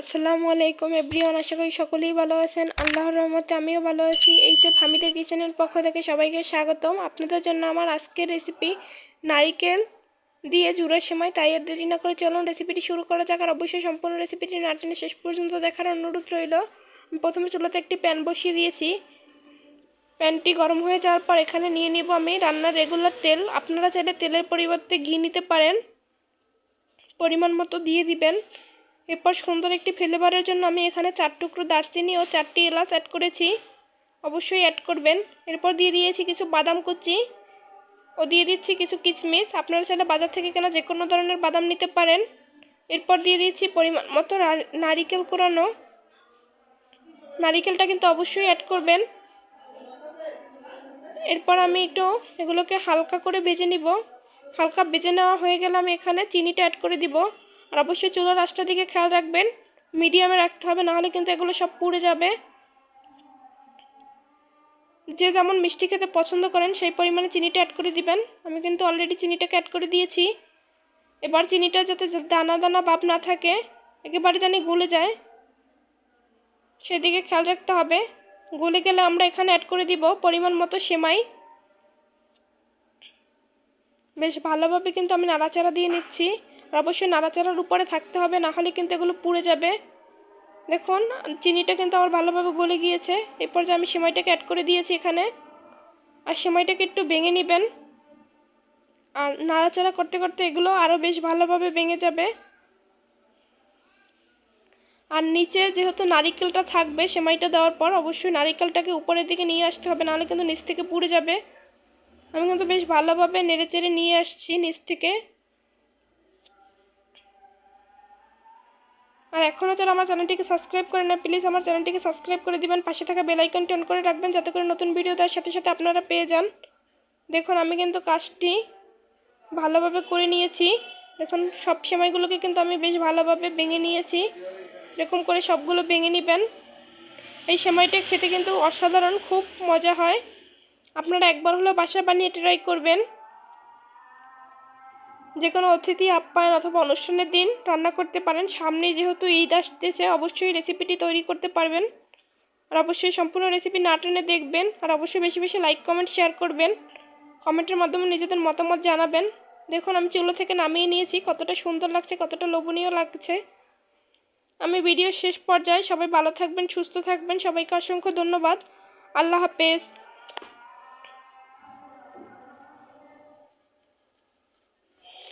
আসসালামু আলাইকুম এভরিওয়ান, আশা করি সকলেই ভালো আছেন। আল্লাহর রহমতে আমিও ভালো আছি। এই যে হামিদের কিচেনের পক্ষ থেকে সবাইকে স্বাগতম। আপনাদের জন্য আমার আজকের রেসিপি নারিকেল দিয়ে জুড়া সেমাই। তাই আর দেরি না করে চলুন রেসিপিটি শুরু করা যাক। আর অবশ্যই সম্পূর্ণ রেসিপিটি না টেনে শেষ পর্যন্ত দেখার অনুরোধ রইল। আমি প্রথমে চুলাতে একটি প্যান বসিয়ে দিয়েছি। প্যানটি গরম হয়ে যাওয়ার পর এখানে নিয়ে নিব আমি রান্নার রেগুলার তেল। আপনারা চাইলে তেলের পরিবর্তে ঘি নিতে পারেন, পরিমাণ মতো দিয়ে দিবেন। এরপর সুন্দর একটি ফ্লেভারের জন্য আমি এখানে 4 টুকরো দারচিনি ও 4টি এলাচ অ্যাড করেছি, অবশ্যই অ্যাড করবেন। এরপর দিয়ে দিয়েছি কিছু বাদাম কুচি ও দিয়ে দিচ্ছি কিছু কিশমিশ। আপনারা চাইলে বাজার থেকে কেনা যে কোনো ধরনের বাদাম নিতে পারেন। এরপর দিয়ে দিচ্ছি পরিমাণ মতো নারিকেল কোরানো। নারিকেলটা কিন্তু অবশ্যই অ্যাড করবেন। এরপর আমি একটু এগুলোকে হালকা করে ভেজে নিব। হালকা ভেজে নেওয়া হয়ে গেলে আমি এখানে চিনিটা অ্যাড করে দিব। আর অবশ্যই চুলার আঁচটার দিকে খেয়াল রাখবেন, মিডিয়ামে রাখতে হবে, নাহলে কিন্তু এগুলো সব পুড়ে যাবে। যে যেমন মিষ্টি খেতে পছন্দ করেন সেই পরিমাণে চিনিটা অ্যাড করে দিবেন। আমি কিন্তু অলরেডি চিনিটাকে অ্যাড করে দিয়েছি। এবার চিনিটা যাতে দানা দানা ভাব না থাকে, একেবারে জানি গলে যায়, সেদিকে খেয়াল রাখতে হবে। গলে গেলে আমরা এখানে অ্যাড করে দিব পরিমাণ মতো সেমাই। বেশ ভালোভাবে কিন্তু আমি নাড়াচাড়া দিয়ে নিচ্ছি। আর অবশ্যই নাড়াচাড়ার উপরে থাকতে হবে, না হলে কিন্তু এগুলো পুড়ে যাবে। দেখুন চিনিটা কিন্তু আমার ভালোভাবে গলে গিয়েছে। এরপর যে আমি সেমাইটাকে অ্যাড করে দিয়েছি এখানে। আর সেমাইটাকে একটু ভেঙে নেবেন। আর নাড়াচাড়া করতে করতে এগুলো আরও বেশ ভালোভাবে ভেঙে যাবে। আর নিচে যেহেতু নারিকেলটা থাকবে সেমাইটা দেওয়ার পর, অবশ্যই নারিকেলটাকে উপরের দিকে নিয়ে আসতে হবে, নাহলে কিন্তু নিচ থেকে পুড়ে যাবে। আমি কিন্তু বেশ ভালোভাবে নেড়েচেড়ে নিয়ে আসছি নিচ থেকে। আর এখনও যারা আমার চ্যানেলটিকে সাবস্ক্রাইব করেন না, প্লিজ আমার চ্যানেলটিকে সাবস্ক্রাইব করে দিবেন। পাশে থাকা বেল আইকনটি অন করে রাখবেন, যাতে করে নতুন ভিডিও দেওয়ার সাথে সাথে আপনারা পেয়ে যান। দেখুন আমি কিন্তু কাজটি ভালোভাবে করে নিয়েছি। দেখুন সব সেমাইগুলোকে কিন্তু আমি বেশ ভালোভাবে ভেঙে নিয়েছি। এরকম করে সবগুলো ভেঙে নেবেন। এই সেমাইটা খেতে কিন্তু অসাধারণ, খুব মজা হয়। আপনারা একবার হলেও বাসায় বানিয়ে ট্রাই করবেন। যে কোনো অতিথি আপ্যায়ন অথবা অনুষ্ঠানের দিন রান্না করতে পারেন। সামনে যেহেতু ঈদ আসতেছে, অবশ্যই রেসিপিটি তৈরি করতে পারবেন। আর অবশ্যই সম্পূর্ণ রেসিপি না টেনে দেখবেন। আর অবশ্যই বেশি বেশি লাইক কমেন্ট শেয়ার করবেন। কমেন্টের মাধ্যমে নিজেদের মতামত জানাবেন। দেখুন আমি চুলা থেকে নামিয়ে নিয়েছি, কতটা সুন্দর লাগছে, কতটা লোভনীয় লাগছে। আমি ভিডিওর শেষ পর্যায়ে। সবাই ভালো থাকবেন, সুস্থ থাকবেন। সবাইকে অসংখ্য ধন্যবাদ। আল্লাহ হাফেজ।